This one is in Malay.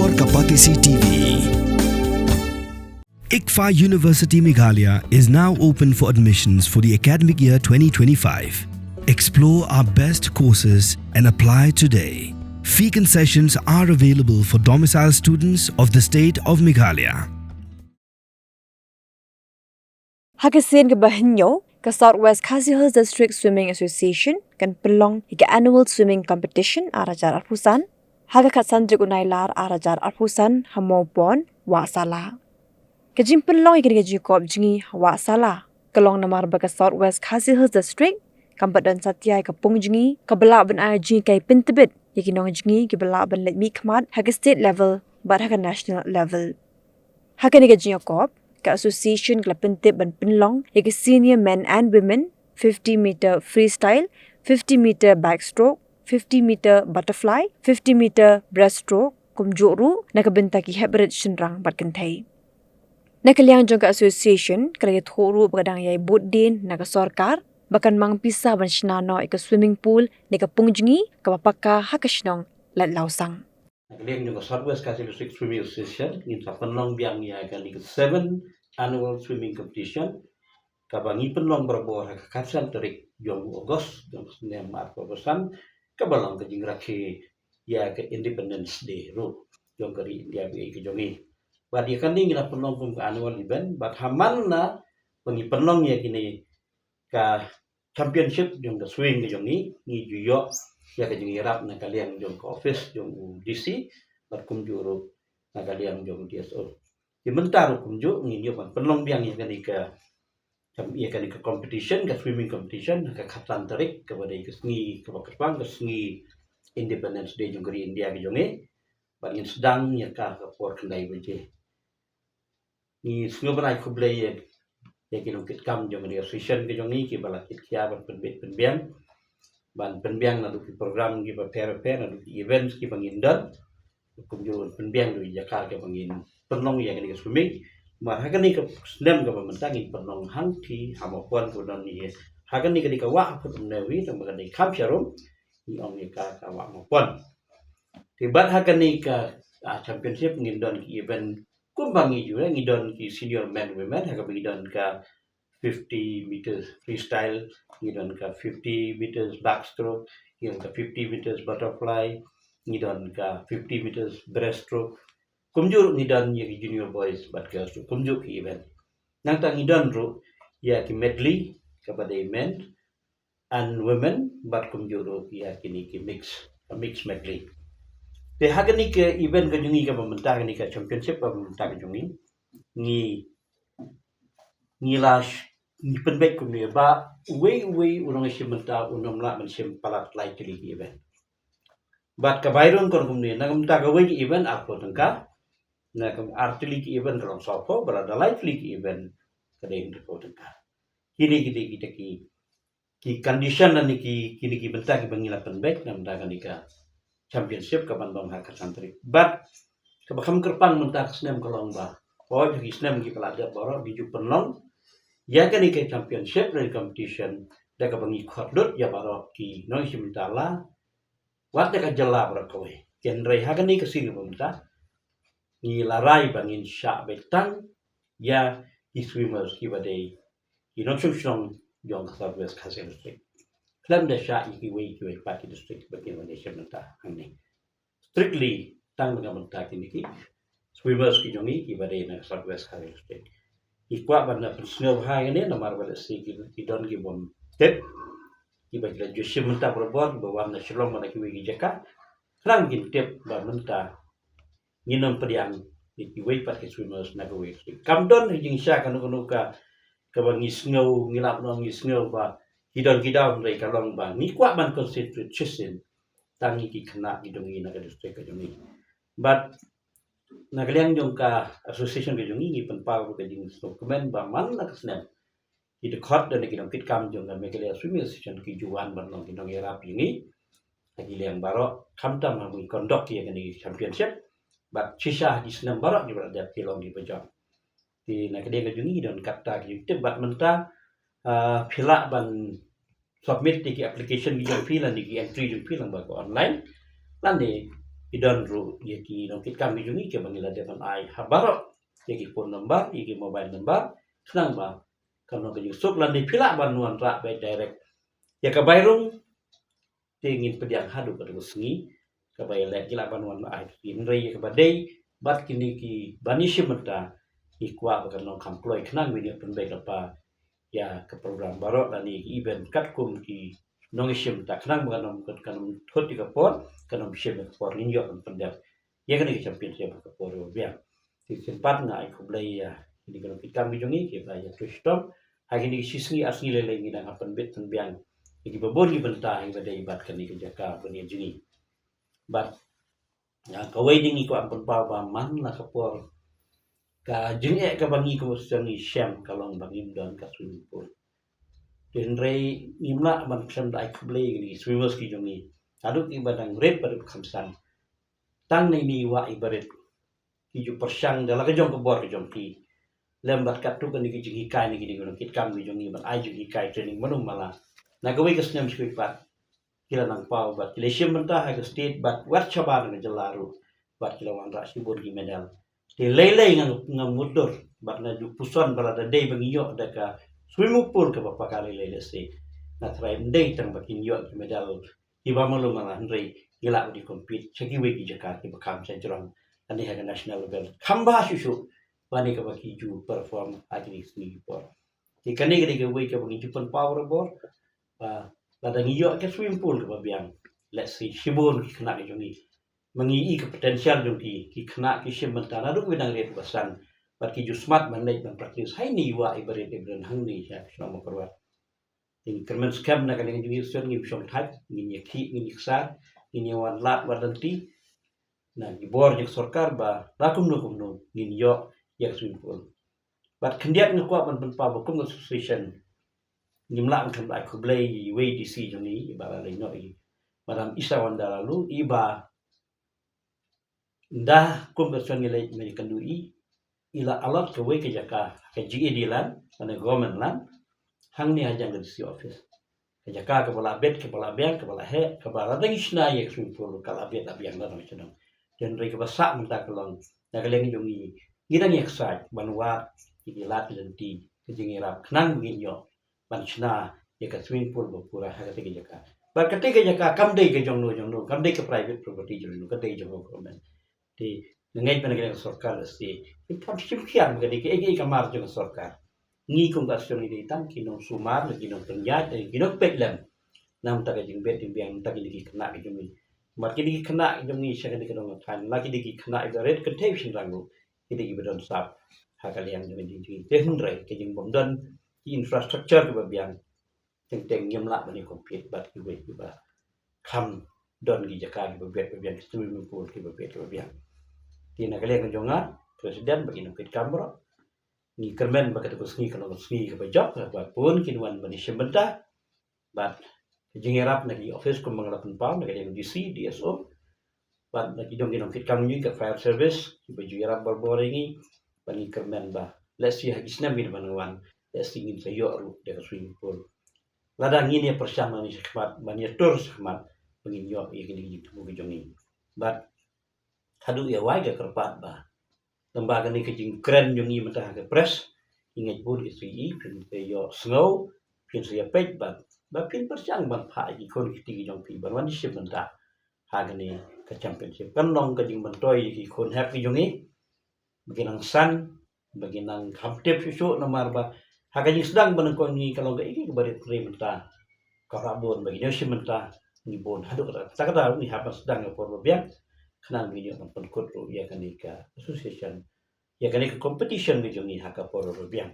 Explore Kapatisi TV. ICFA University Meghalaya is now open for admissions for the academic year 2025. Explore our best courses and apply today. Fee concessions are available for domicile students of the state of Meghalaya. Hakasin ke Bahinyo, ke Southwest Khasi Hills District Swimming Association kan pelong hingga annual swimming competition arajar arpusan. Haga kat sandrik unailar arajar arpusan hamopon wa sala. Kejim pelong hingga jikob jingi wa sala. Kelong namar baka Southwest Khasi Hills District kampadan Satyai kapung jingi kabelak ben ai jingi kai pintebit yakinong jingi kabelak ben let mi kmat haga state level but haga national level. Haga ni jingi kop ke association ke pentip ban penlong ke senior men and women 50 meter freestyle, 50 meter backstroke, 50 meter butterfly, 50 meter breaststroke kumjuru na kabenta ki hybrid shinrang bat kentai. Na kaliang jong ke association kala thoru bagadang yai buddin na ke sarkar bakan mang pisah ban shinano ke swimming pool ne ke pungjingi ke bapaka hakashnong lat lausang. Kalian juga Southwest Khasi District Swimming Association ingin penlong biang ni akan di 7 annual swimming competition. Kabangi penlong berbor kakasan terik jong Ogos jong senem Markosan kabalang ke jingraki ya ke Independence Day ru jong kari India ke jongi. Badi kan ni ngila penlong pun ke annual event but haman na pengi penlong ya kini ka championship jong ke swing ke jongi ni juyo ya ke jingi rap na kalian jong ke office jong DC bat kumjuru na kalian jong DSO. Di mentar kumju ngi yo penlong biang ya kani ke competition ke swimming competition ke khatan tarik ke badai ke sengi ke bakpang ke sengi Independence Day jong kari India ke jongi bat ngin sedang ya ka ke por kendai beje. Ni sengo berai ku blai ya kinong kit kam jong di association ke jongi ki balakit kia ban penbiang ban penbiang na du program ki prepare na du events ki bangindon kumju penbiang du Jakarta ke bangin penlong ya kini swimming mar hakan ni ke snem ke pementangi penlong hangti hamopon kudan ni hakan ni ke wa put newi tang bagan ni kam sharum ni ong ni ka wa mopon tibat hakan ni ke championship ngindon ki event kumbangi juga ngidon ki senior men women hakan ngidon ka 50 meters freestyle ngidon ka 50 meters backstroke ngidon ka 50 meters butterfly ngidon ka 50 meters breaststroke kumjur ngidon ya junior boys but girls tu kumjur ki event nang ta ngidon ru ya ki medley kepada men and women but kumjur ya kini ki mix medley te hagan ni ke event ke jungi ke pementang ni ke championship pementang ke jungi ni lash ni penbek ku ni ba way urang simenta unom la men sim palat lai kili ki event but ka bayrun kon kumni nang menta ka way event apa tengka na kam artili ki event kalong sopo berada lively ki event kadeng ko tengka kini kita ki condition na ni kini ki benta ki bangila penbek na menta ni ka championship kapan bang hak santri but kabakam kerpan menta snem kalong ba oh di snem ki pelajar boro di penlong ya kan ke championship dan competition da ka bangi khotlut ya baro ki noi simtala wat da ka jalla baro kowe ken rei hagan ni ke sing bumta ni larai bangin sha betang ya di swimmers ki badai ki no chung jong Southwest Khasi District klam da sha ki we paki district bakin Malaysia menta angni strictly tang dengan menta ki swimmers ki jongi ki badai na Southwest Khasi District ikwa banda snow high ni nomor bala si ki don ki bom tep ki ba graduation menta berbor bawa na shalom mana ki wi jaka rang ki tep ba menta nginom pediang ki wi pat ki swimmers na go wi kam don jing sha kan ka bangi snow ngilap no ngi snow ba ki don ki down rei kalong ba ni kwa ban concentrate chisin tangi ki kena ki dongi na ka district ka jongi but na kalian jong ka association ke jongi ni penpau ke jing dokumen ba man na kesnem ki de khot dan ki dong kit kam jong ka mekelia swimming association ki juan ban long ki dong era pingi lagi liang baro kamtam ha mi kondok ki ni championship but chisha di snem baro di berada pilong di pejam di na kalian ke jongi don kata ki te bat menta phila ban submit di application di jong filan di entry jong filan ba online lan di idan ru yaki nong kit kami jungi ke bangila depan ai habaro yaki phone number yaki mobile number senang ba kalau ke yusuk lan di pila banuan ra by direct ya ka bayrung tingin pediang hadu ka sengi ka bayle kila banuan ai in rei ka badai bat kini ki banishi mata ikwa ba nong kamploi khnang video penbe ka pa ya ke program baro dan event kat kum ki nong isim tak khnang ba nong kan thot ka por kanam shim ka por ninyo pendap ya kan ki championship ka por biang ti sempat ngai ko blai ya ini kalau kita bijungi kita ya Kristom hari ini sisi asli lele ini dah akan bet biang ini babon di bentah ini pada ibat kan ini kerja bani jungi bat ya kawai ini ko ampun pa man lah kapor ka jungi ka bangi ko seni syam kalong bangi dan ka swimming pool den rei nimla man psan dai kblei ni swimmers ki jungi aduk ibadang red pada khamsan tang ni wa ibaret ki ju persang dalam kejong ke bor kejong ki lembat katu kan iki jingi kai ni gini kit kam ni jongi ban ai jingi kai training manum mala na gawe ka snem skwik pat kila nang pau bat kila shim banta ha state bat wat chaba na jalaru bat kila wan ra sibur gi medal te lele ngam mudur bat na ju puson bala da dei bangi yo da ka swimming pool ka papa kali lele se na try ndei tang bakin yo ki medal iba malu mala ndrei gila di compete cheki we ki jakarta ki bakam sa jrong ani ha national level khamba shushu Pani ka baki ju perform agni sni por. Ti kani ke we ka bagi jupan power bor. Ladang iyo ke swimming pool ka biang. Let's say shibon ki kena ke jongi. Mengi ke potensial jongi ki kena ki shimantana du wedang ret basan. Bat ki ju smart manage dan practice hai ni wa ibaret ibran hang ni ya sama perwat. Ting kermen scam na kani ju sion ngi shom thai ngi ki ngi sa ngi wan lat wadanti. Na di bor jek sarkar ba lakum no ngi yo yang swimming pool. But kendiat ngekuat man penpa bakum association nimla kan ba ko blay way DC joni iba la no i madam isa wanda lalu iba ndah kum person ngile American dui ila alat ke way ke jaka ke GED lan ana government lan hang ni hajang ke DC office ke jaka ke bala bet ke bala bank ke bala he ke bala dang isna ye swimming pool kala bet abiang dan macam dan rek basak mentak kelong na kaleng joni kita ni excited banwa ilat lenti kejingira knan ginyo banchna ya ka swimming pool pura ha ka jaka ba ka te jaka kam dei ke jongno kam dei ke private property jongno ka dei jongno government ti ngai pan ke sarkar sti kam simkian ke ke ege kamar jong sarkar ni kum ka soni dei tan kino sumar lagi no penjat kino petlem nam ta ke jing bet biang ta ke kena ke jongi mar ke kena jongi sya ke no kan lagi di kena red contagion rangu kita ibadon sap hakal yang dengan jinjing tehundrai ke jing bomdan infrastructure ke babiang teng nyamla bani compete bat ki we ba kham don gi jaka gi babiang swimming pool ki babiang tina kale kan jonga presiden bagi nukit kamera ni kermen bakat ko sni kalau sni ke bajak ba pun kinwan bani shembenta bat jing erap nagi office ko manglapan pa nagi DC DSO ban lagi dong kita kami ke fire service ki baju yarab berboringi bani kermen ba let's see hagi snam bin banwan let's see ingin sayo ru de swimming pool ladang ini persama ni khmat bani tur khmat bangin yo ye gini mu jongi bat hadu ya wai ga kerpat ba lembaga ni kejing keren jongi mata ke press ingat pun istri pin te yo snow pin saya pet ba pin persang ban pha gi kon ki jong pi ban wan ship menta hagani ke championship kan long ke jing mentoi ki kon happy jongi baginang san baginang hamtep susu nomor ba hagani sedang benengkon ni kalau ke iki ke barit menta ka rabon bagi shi menta ni bon hadu tak ada ni apa sedang ke por biang kenal video pun kod ya kan ke association ya kan ke competition ke jongi haka por biang